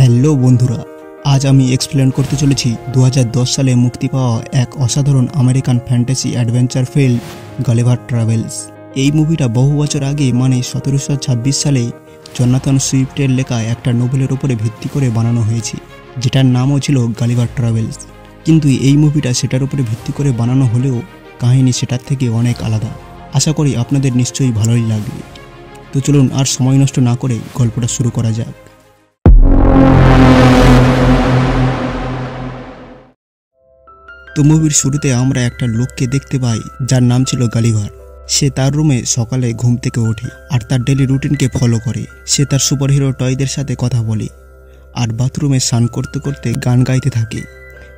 Hello বন্ধুরা, আজ আমি এক্সপ্লেন করতে চলেছি 2010 সালে মুক্তি পাওয়া এক অসাধারণ American fantasy adventure film Gulliver travels. এই মুভিটা বহু বছর আগে মানে 1726 সালে জোনাথন সুইফটের লেখা একটা নোভেলের উপরে ভিত্তি করে বানানো হয়েছে, যেটার নামও ছিল গালিভার ট্রাভেলস। কিন্তু এই মুভিটা সেটার উপরে ভিত্তি করে বানানো হলেও কাহিনী সেটার থেকে অনেক আলাদা। আশা করি আপনাদের নিশ্চয়ই ভালোই লাগবে। তো চলুন আর সময় নষ্ট না করে গল্পটা শুরু করা যাক। তো মুভির শুরুতে আমরা একটা লোককে দেখতে পাই যার নাম ছিল গালিভার। সে তার রুমে সকালে ঘুম থেকে ওঠে আর তার ডেলি রুটিনকে ফলো করে। সে তার সুপারহিরো টয়দের সাথে কথা বলে আর বাথরুমে স্নান করতে করতে গান গাইতে থাকে।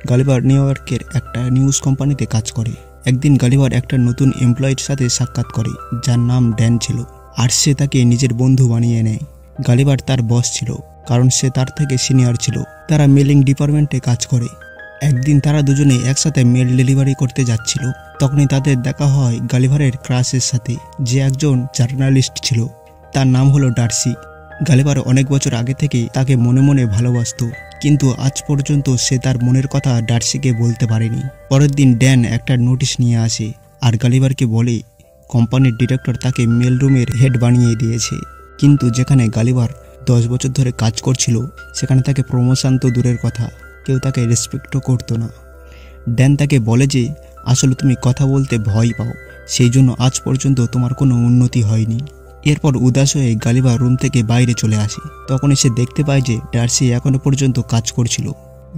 গালিভার নিউ ইয়র্কের একটা নিউজ কোম্পানিতে কাজ করে। একদিন গালিভার একটা নতুন এমপ্লয়ির সাথে সাক্ষাৎ করে যার নাম ড্যান ছিল, আর সে তাকে নিজের বন্ধু বানিয়ে নেয়। গালিভার তার বস ছিল কারণ সে তার থেকে সিনিয়র ছিল। তারা মেলিং ডিপার্টমেন্টে কাজ করে। একদিন তারা দুজনে একসাথে মেল ডেলিভারি করতে যাচ্ছিল। তখনই তাদের দেখা হয় গালিভারের ক্রাশের সাথে, যে একজন জার্নালিস্ট ছিল। তার নাম হলো ডার্সি। গালিভার অনেক বছর আগে থেকে তাকে মনে মনে ভালোবাসতো, কিন্তু আজ পর্যন্ত সে তার মনের কথা ডার্সিকে বলতে পারেনি। পরের দিন ড্যান একটা নোটিশ নিয়ে আসে আর গালিভারকে বলে কোম্পানির ডিরেক্টর তাকে মেল রুমের হেড বানিয়ে দিয়েছে। কিন্তু যেখানে গালিভার 10 বছর ধরে কাজ করছিল সেখানে তাকে প্রমোশন তো দূরের কথা, কেউ তাকে রেসপেক্টও করতো না। ড্যান তাকে বলে যে আসলে তুমি কথা বলতে ভয় পাও, সেই জন্য আজ পর্যন্ত তোমার কোনো উন্নতি হয়নি। এরপর উদাস হয়ে গালিভার রুম থেকে বাইরে চলে আসে। তখনই সে দেখতে পায় যে ডার্সি এখনো পর্যন্ত কাজ করছিল।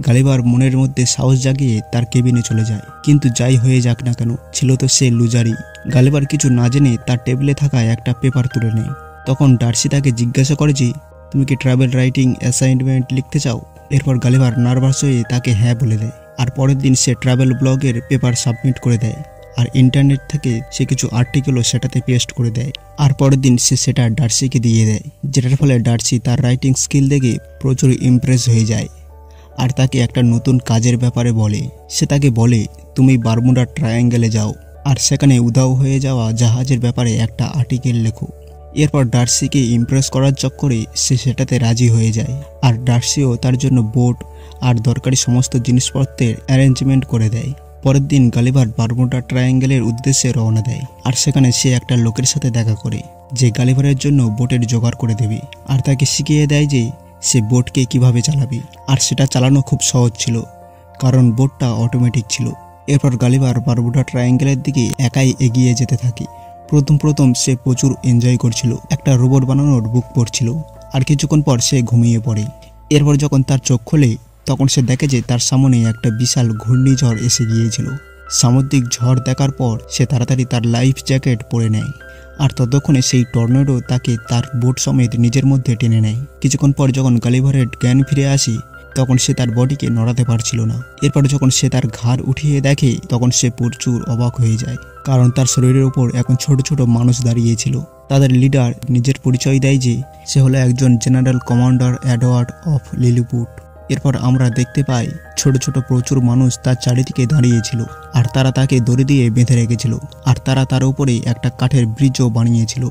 গালিভার মনের মধ্যে সাহস জাগিয়ে তার কেবিনে চলে যায়, কিন্তু যাই হয়ে যাক না কেন ছিল তো সে লুজারি। গালিভার কিছু না জেনে তার টেবিলে থাকা একটা পেপার তুলে নেয়। তখন ডার্সি তাকে জিজ্ঞাসা করে যে তুমি কি ট্রাভেল রাইটিং অ্যাসাইনমেন্ট লিখতে চাও? এরপর গালিভার নার্ভাস হয়ে তাকে হ্যাঁ বলে দেয়। আর পরের দিন সে ট্রাভেল ব্লগের পেপার সাবমিট করে দেয়, আর ইন্টারনেট থেকে সে কিছু আর্টিকেলও সেটাতে পেস্ট করে দেয়। আর পরের দিন সে সেটা ডার্সিকে দিয়ে দেয়, যেটার ফলে ডার্সি তার রাইটিং স্কিল দেখে প্রচুর ইমপ্রেস হয়ে যায় আর তাকে একটা নতুন কাজের ব্যাপারে বলে। সে তাকে বলে তুমি বারমুডা ট্রায়াঙ্গেলে যাও আর সেখানে উধাও হয়ে যাওয়া জাহাজের ব্যাপারে একটা আর্টিকেল লেখো। এরপর ডার্সিকে ইমপ্রেস করার চক্করে সে সেটাতে রাজি হয়ে যায়, আর ডার্সিও তার জন্য বোট আর দরকারি সমস্ত জিনিসপত্রের অ্যারেঞ্জমেন্ট করে দেয়। পরের দিন গালিভার বারমুডা ট্রায়াঙ্গেলের উদ্দেশ্যে রওনা দেয়, আর সেখানে সে একটা লোকের সাথে দেখা করে যে গালিভারের জন্য বোটের জোগাড় করে দেবে আর তাকে শিখিয়ে দেয় যে সে বোটকে কিভাবে চালাবে। আর সেটা চালানো খুব সহজ ছিল কারণ বোটটা অটোমেটিক ছিল। এরপর গালিভার বারমুডা ট্রায়াঙ্গেলের দিকে একাই এগিয়ে যেতে থাকে। প্রথম সে প্রচুর এনজয় করছিল, একটা রোবট বানানোর বুক পড়ছিল, আর কিছুক্ষণ পর সে ঘুমিয়ে পড়ে। এরপর যখন তার চোখ খোলে তখন সে দেখে যে তার সামনে একটা বিশাল ঘূর্ণিঝড় এসে গিয়েছিল। সামুদ্রিক ঝড় দেখার পর সে তাড়াতাড়ি তার লাইফ জ্যাকেট পরে নেয়, আর ততক্ষণে সেই টর্নেডো তাকে তার বোট সমেত নিজের মধ্যে টেনে নেয়। কিছুক্ষণ পর যখন গালিভারের জ্ঞান ফিরে আসে তখন সে তার বডিকে নড়াতে পারছিল না। এরপর যখন সে তার ঘাড় উঠিয়ে দেখে তখন সে প্রচুর অবাক হয়ে যায়, কারণ তার শরীরের উপর এখন ছোট ছোট মানুষ দাঁড়িয়েছিল। তাদের লিডার নিজের পরিচয় দেয় যে সে হলো একজন general commander Edward of lilliput. এরপর আমরা দেখতে পাই ছোট ছোট প্রচুর মানুষ তার চারিদিকে দাঁড়িয়েছিল, আর তারা তাকে দড়ি দিয়ে বেঁধে রেখেছিল, আর তারা তার উপরে একটা কাঠের ব্রিজও বানিয়েছিল।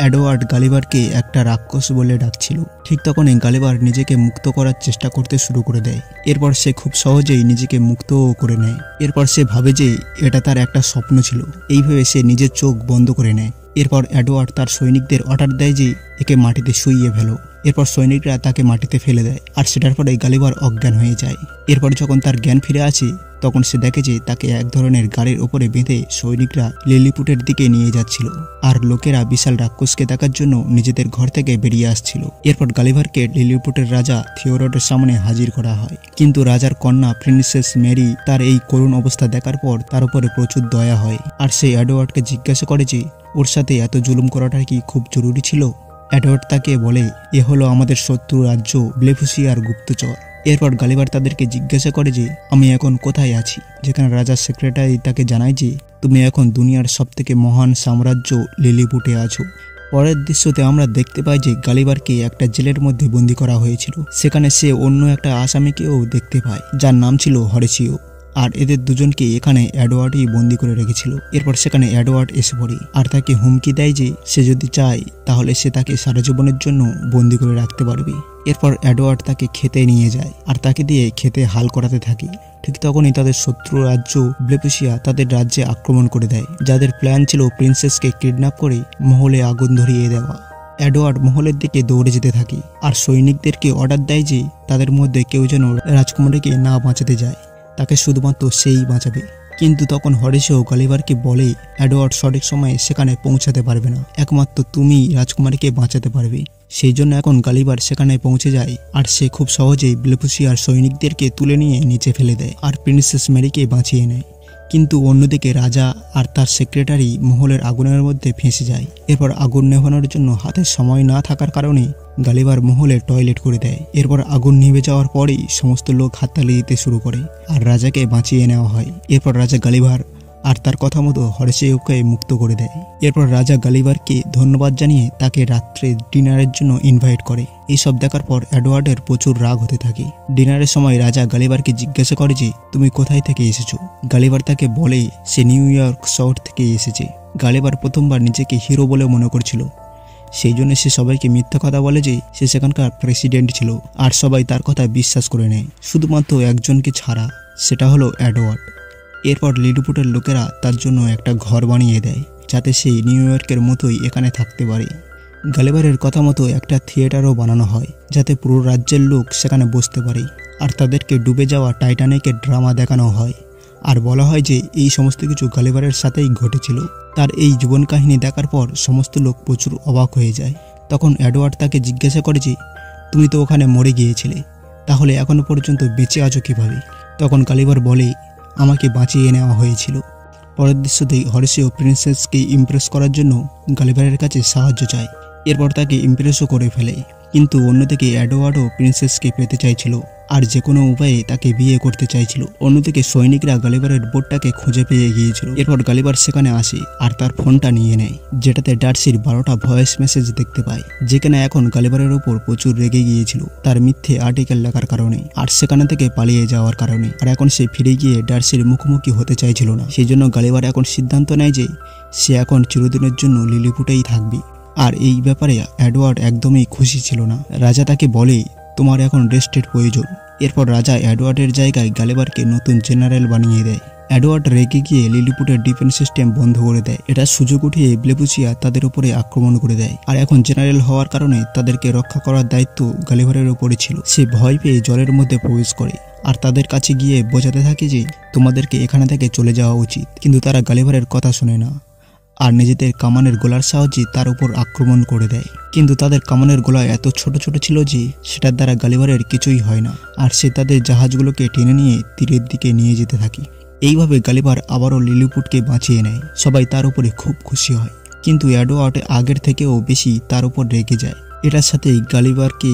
এডওয়ার্ড গালিভারকে একটা রাক্ষস বলে ডাকছিল। ঠিক তখনই গালিভার নিজেকে মুক্ত করার চেষ্টা করতে শুরু করে দেয়। এরপর সে খুব সহজেই নিজেকে মুক্তও করে নেয়। এরপর সে ভাবে যে এটা তার একটা স্বপ্ন ছিল। এইভাবে সে নিজের চোখ বন্ধ করে নেয়। এরপর এডওয়ার্ড তার সৈনিকদের অর্ডার দেয় যে একে মাটিতে শুইয়ে ফেলো। এরপর সৈনিকরা তাকে মাটিতে ফেলে দেয়, আর সেটার পরে গালিভার অজ্ঞান হয়ে যায়। এরপর যখন তার জ্ঞান ফিরে আসে তখন সে দেখে যে তাকে এক ধরনের গাড়ির ওপরে বেঁধে সৈনিকরা লিলিপুটের দিকে নিয়ে যাচ্ছিল, আর লোকেরা বিশাল রাক্ষসকে দেখার জন্য নিজেদের ঘর থেকে বেরিয়ে আসছিল। এরপর গালিভারকে লিলিপুটের রাজা থিওডোরের সামনে হাজির করা হয়, কিন্তু রাজার কন্যা প্রিন্সেস মেরি তার এই করুণ অবস্থা দেখার পর তার উপরে প্রচুর দয়া হয়, আর সে এডওয়ার্ডকে জিজ্ঞাসা করে যে ওর সাথে এত জুলুম করাটা কি খুব জরুরি ছিল। এডওয়ার্ড তাকে বলে এ হলো আমাদের শত্রু রাজ্য ব্লেফুসিয়ার গুপ্তচর। এরপর গালিভার তাদেরকে জিজ্ঞাসা করে যে আমি এখন কোথায় আছি, যেখানে রাজার সেক্রেটারি তাকে জানায় যে তুমি এখন দুনিয়ার সবথেকে মহান সাম্রাজ্য লিলিপুটে আছো। পরের দৃশ্যতে আমরা দেখতে পাই যে গালিভারকে একটা জেলের মধ্যে বন্দী করা হয়েছিল। সেখানে সে অন্য একটা আসামিকেও দেখতে পায় যার নাম ছিল হরেসিও, আর এদের দুজনকে এখানে এডওয়ার্ডই বন্দি করে রেখেছিল। এরপর সেখানে এডওয়ার্ড এসে পড়ে আর তাকে হুমকি দেয় যে সে যদি চায় তাহলে সে তাকে সারা জীবনের জন্য বন্দি করে রাখতে পারবে। এরপর এডওয়ার্ড তাকে খেতে নিয়ে যায় আর তাকে দিয়ে খেতে হাল করাতে থাকে। ঠিক তখনই তাদের শত্রু রাজ্য ব্লেপুসিয়া তাদের রাজ্যে আক্রমণ করে দেয়, যাদের প্ল্যান ছিল প্রিন্সেসকে কিডন্যাপ করে মহলে আগুন ধরিয়ে দেওয়া। এডওয়ার্ড মহলের দিকে দৌড়ে যেতে থাকে আর সৈনিকদেরকে অর্ডার দেয় যে তাদের মধ্যে কেউ যেন রাজকুমারীকে না বাঁচাতে যায়, তাকে শুধুমাত্র সেই বাঁচাবে। কিন্তু তখন হরেসিও গালিভারকে বলে এডওয়ার্ড সঠিক সময়ে সেখানে পৌঁছাতে পারবে না, একমাত্র তুমি রাজকুমারীকে বাঁচাতে পারবে। সেই জন্য এখন গালিভার সেখানে পৌঁছে যায় আর সে খুব সহজেই ব্লেপুসিয়ার সৈনিকদেরকে তুলে নিয়ে নিচে ফেলে দেয় আর প্রিন্সেস মেরিকে বাঁচিয়ে নেয়। কিন্তু অন্যদিকে রাজা আর তার সেক্রেটারি মহলের আগুনের মধ্যে ফেঁসে যায়। এরপর আগুন নেভানোর জন্য হাতে সময় না থাকার কারণে গালিভার মহলে টয়লেট করে দেয়। এরপর আগুন নিভে যাওয়ার পরেই সমস্ত লোক হাততালি দিতে শুরু করে আর রাজাকে বাঁচিয়ে নেওয়া হয়। এরপর রাজা গালিভার আর তার কথা মতো হরেসিওকে মুক্ত করে দেয়। এরপর রাজা গালিভারকে ধন্যবাদ জানিয়ে তাকে রাত্রে ডিনারের জন্য ইনভাইট করে। এইসব দেখার পর এডওয়ার্ডের প্রচুর রাগ হতে থাকে। ডিনারের সময় রাজা গালিভারকে জিজ্ঞাসা করে যে তুমি কোথায় থেকে এসেছো। গালিভার তাকে বলে সে নিউ ইয়র্ক শহর থেকে এসেছে। গালিভার প্রথমবার নিজেকে হিরো বলে মনে করছিল, সেই জন্য সে সবাইকে মিথ্যা কথা বলে যে সে সেখানকার প্রেসিডেন্ট ছিল আর সবাই তার কথা বিশ্বাস করে নেয়, শুধুমাত্র একজনকে ছাড়া, সেটা হলো এডওয়ার্ড। এরপর লিলিপুটের লোকেরা তার জন্য একটা ঘর বানিয়ে দেয় যাতে সে নিউ ইয়র্কের মতোই এখানে থাকতে পারে। গালিভারের কথা মতো একটা থিয়েটারও বানানো হয় যাতে পুরো রাজ্যের লোক সেখানে বসতে পারে আর তাদেরকে ডুবে যাওয়া টাইটানিকের ড্রামা দেখানো হয় আর বলা হয় যে এই সমস্ত কিছু গালিভারের সাথেই ঘটেছিল। তার এই জীবন কাহিনী দেখার পর সমস্ত লোক প্রচুর অবাক হয়ে যায়। তখন এডওয়ার্ড তাকে জিজ্ঞাসা করে যে তুমি তো ওখানে মরে গিয়েছিলে, তাহলে এখনো পর্যন্ত বেঁচে আছো কিভাবে? তখন গালিভার বলে আমাকে বাঁচিয়ে নেওয়া হয়েছিল। পরের দৃশ্যতেই হরেসিও প্রিন্সেসকে ইমপ্রেস করার জন্য গালিভারের কাছে সাহায্য চায়। এরপর তাকে ইমপ্রেসও করে ফেলে। কিন্তু অন্যদিকে এডওয়ার্ডও প্রিন্সেসকে পেতে চাইছিল আর যে কোনো উপায়ে তাকে বিয়ে করতে চাইছিল। অন্যদিকে সৈনিকরা গালিভারের বোটটাকে খুঁজে পেয়ে গিয়েছিল। এরপর গালিভার সেখানে আসে আর তার ফোনটা নিয়ে নেয়, যেটাতে ডার্সির 12টা ভয়েস মেসেজ দেখতে পায়, যেখানে এখন গালিভারের উপর প্রচুর রেগে গিয়েছিল তার মিথ্যে আর্টিকেল লেখার কারণে আর সেখানে থেকে পালিয়ে যাওয়ার কারণে। আর এখন সে ফিরে গিয়ে ডার্সির মুখোমুখি হতে চাইছিল না। সেই জন্য গালিভার এখন সিদ্ধান্ত নেয় যে সে এখন চিরদিনের জন্য লিলিপুটেই থাকবে। আর এই ব্যাপারে এডওয়ার্ড একদমই খুশি ছিল না। রাজা তাকে বলে তোমার এখন রেস্টের প্রয়োজন। এরপর রাজা এডওয়ার্ডের জায়গায় গালিভারকে নতুন জেনারেল বানিয়ে দেয়। এডওয়ার্ড রেগে গিয়ে লিলিপুটের ডিফেন্স সিস্টেম বন্ধ করে দেয়। এটা সুযোগ উঠিয়ে ব্লেপুসিয়া তাদের উপরে আক্রমণ করে দেয় আর এখন জেনারেল হওয়ার কারণে তাদেরকে রক্ষা করার দায়িত্ব গালিভারের উপরে ছিল। সে ভয় পেয়ে জলের মধ্যে প্রবেশ করে আর তাদের কাছে গিয়ে বোঝাতে থাকে যে তোমাদেরকে এখানে থেকে চলে যাওয়া উচিত, কিন্তু তারা গালিভারের কথা শোনে না আর নিজেদের কামানের গোলার সাহায্যে তার উপর আক্রমণ করে দেয়। কিন্তু তাদের কামানের গোলা এত ছোট ছোট ছিল যে সেটার দ্বারা গালিভারের কিছুই হয় না আর সে তাদের জাহাজগুলোকে টেনে নিয়ে তীরের দিকে নিয়ে যেতে থাকে। এইভাবে গালিভার আবারও লিলিপুটকে বাঁচিয়ে নেয়। সবাই তার উপরে খুব খুশি হয়, কিন্তু এডওয়ার্ড আগের থেকেও বেশি তার উপর রেগে যায়। এটার সাথেই গালিভারকে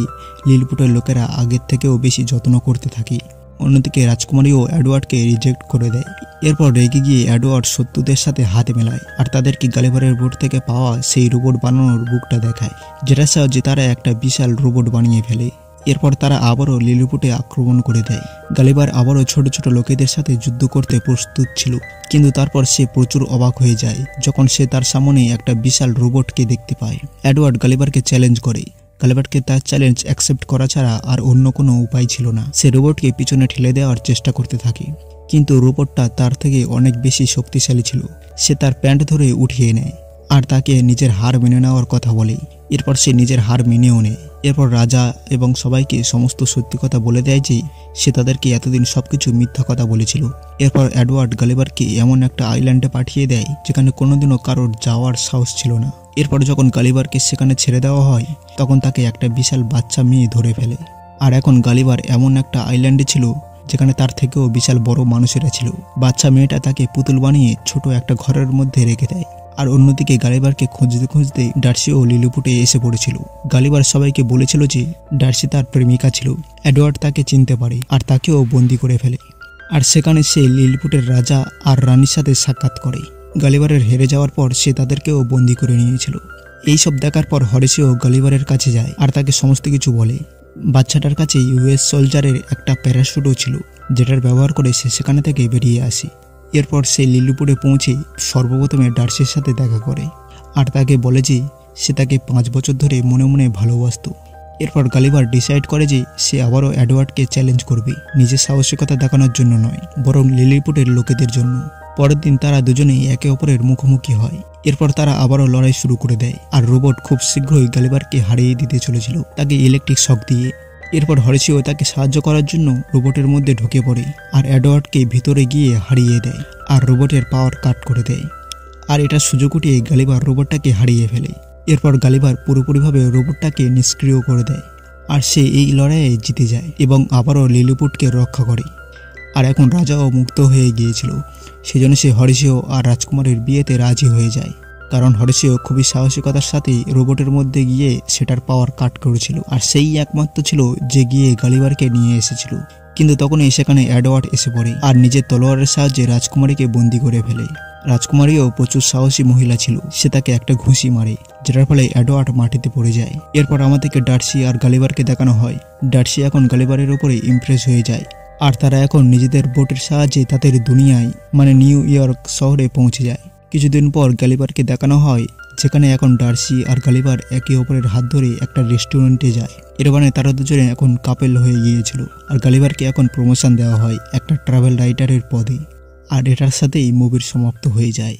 লিলিপুটের লোকেরা আগের থেকেও বেশি যত্ন করতে থাকে। অন্যদিকে রাজকুমারীও এডওয়ার্ডকে রিজেক্ট করে দেয়। এরপর রেগে গিয়ে এডওয়ার্ড শত্রুদের সাথে হাতে মেলায় আর তাদেরকে গালিভারের বোট থেকে পাওয়া সেই রোবট বানানোর বুকটা দেখায়, যেটার সাহায্যে তারা একটা বিশাল রোবট বানিয়ে ফেলে। এরপর তারা আবারও লিলিপুটে আক্রমণ করে দেয়। গালিভার আবারও ছোট ছোট লোকেদের সাথে যুদ্ধ করতে প্রস্তুত ছিল, কিন্তু তারপর সে প্রচুর অবাক হয়ে যায় যখন সে তার সামনে একটা বিশাল রোবটকে দেখতে পায়। এডওয়ার্ড গালিভারকে চ্যালেঞ্জ করে। গালিভারকে তার চ্যালেঞ্জ অ্যাকসেপ্ট করা ছাড়া আর অন্য কোনো উপায় ছিল না। সে রোবটকে পিছনে ঠেলে দেওয়ার চেষ্টা করতে থাকে, কিন্তু রোবটটা তার থেকে অনেক বেশি শক্তিশালী ছিল। সে তার প্যান্ট ধরে উঠিয়ে নেয় আর তাকে নিজের হার মেনে নেওয়ার কথা বলে। এরপর সে নিজের হার মেনেও নেয়। এরপর রাজা এবং সবাইকে সমস্ত সত্যি কথা বলে দেয় যে সে তাদেরকে এতদিন সবকিছু মিথ্যা কথা বলেছিল। এরপর এডওয়ার্ড গালিভারকে এমন একটা আইল্যান্ডে পাঠিয়ে দেয় যেখানে কোনোদিনও কারোর যাওয়ার সাহস ছিল না। এরপর যখন গালিভারকে সেখানে ছেড়ে দেওয়া হয় তখন তাকে একটা বিশাল বাচ্চা মেয়ে ধরে ফেলে। আর এখন গালিভার এমন একটা আইল্যান্ডে ছিল যেখানে তার থেকেও বিশাল বড় মানুষেরা ছিল। বাচ্চা মেয়েটা তাকে পুতুল বানিয়ে ছোট একটা ঘরের মধ্যে রেখে দেয়। আর অন্যদিকে গালিভারকে খুঁজতে খুঁজতে ডার্সি ও লিলিপুটে এসে পড়েছিল। গালিভার সবাইকে বলেছিল যে ডার্সি তার প্রেমিকা ছিল। এডওয়ার্ড তাকে চিনতে পারে আর তাকেও বন্দি করে ফেলে। আর সেখানে সে লিলিপুটের রাজা আর রানীর সাথে সাক্ষাৎ করে। গালিভারের হেরে যাওয়ার পর সে তাদেরকেও বন্দি করে নিয়েছিল। এইসব দেখার পর হরেসিও গালিভারের কাছে যায় আর তাকে সমস্ত কিছু বলে। বাচ্চাটার কাছে ইউএস সোলজারের একটা প্যারাশুটও ছিল, যেটার ব্যবহার করে সে সেখানে থেকে বেরিয়ে আসে। এরপর সে লিলিপুটে পৌঁছে সর্বপ্রথমে ডার্সির সাথে দেখা করে আর তাকে বলে যে সে তাকে 5 বছর ধরে মনে মনে ভালোবাসতো। এরপর গালিভার ডিসাইড করে যে সে আবারও এডওয়ার্ডকে চ্যালেঞ্জ করবে, নিজের সাহসিকতা দেখানোর জন্য নয় বরং লিলিপুটের লোকেদের জন্য। পরের দিন তারা দুজনেই একে অপরের মুখোমুখি হয়। এরপর তারা আবারও লড়াই শুরু করে দেয় আর রোবট খুব শীঘ্রই গালিভারকে হারিয়ে দিতে চলেছিল তাকে ইলেকট্রিক শক দিয়ে। এরপর হরেসিও তাকে সাহায্য করার জন্য রোবটের মধ্যে ঢুকে পড়ে আর এডওয়ার্ডকে ভিতরে গিয়ে হারিয়ে দেয় আর রোবটের পাওয়ার কাট করে দেয়। আর এটা সুযোগ উঠিয়ে গালিভার রোবটটাকে হারিয়ে ফেলে। এরপর গালিভার পুরোপুরিভাবে রোবটটাকে নিষ্ক্রিয় করে দেয় আর সে এই লড়াইয়ে জিতে যায় এবং আবারও লিলিপুটকে রক্ষা করে। আর এখন রাজাও মুক্ত হয়ে গিয়েছিল, সেজন্য সে হরেসিও আর রাজকুমারের বিয়েতে রাজি হয়ে যায়, কারণ হরেসিও খুবই সাহসিকতার সাথে রোবটের মধ্যে গিয়ে সেটার পাওয়ার কাট করেছিল আর সেই একমাত্র ছিল যে গিয়ে গালিভারকে নিয়ে এসেছিল। কিন্তু তখনই সেখানে এডওয়ার্ড এসে পড়ে আর নিজের তলোয়ারের সাহায্যে রাজকুমারীকে বন্দি করে ফেলে। রাজকুমারীও প্রচুর সাহসী মহিলা ছিল, সে তাকে একটা ঘুষি মারে যেটার ফলে এডওয়ার্ড মাটিতে পড়ে যায়। এরপর আমাদেরকে ডার্সি আর গালিভারকে দেখানো হয়। ডার্সি এখন গালিভারের উপরে ইমপ্রেস হয়ে যায় আর তারা এখন নিজেদের বোটের সাহায্যে তাদের দুনিয়ায় মানে নিউ ইয়র্ক শহরে পৌঁছে যায়। কিছুদিন পর গালিভারকে দেখানো হয় যেখানে এখন ডার্সি আর গালিভার একে অপরের হাত ধরে একটা রেস্টুরেন্টে যায়। এর মানে তারা দুজনে এখন কাপেল হয়ে গিয়েছিল আর গালিভারকে এখন প্রমোশন দেওয়া হয় একটা ট্রাভেল রাইটারের পদে। আর এটার সাথেই মুভির সমাপ্ত হয়ে যায়।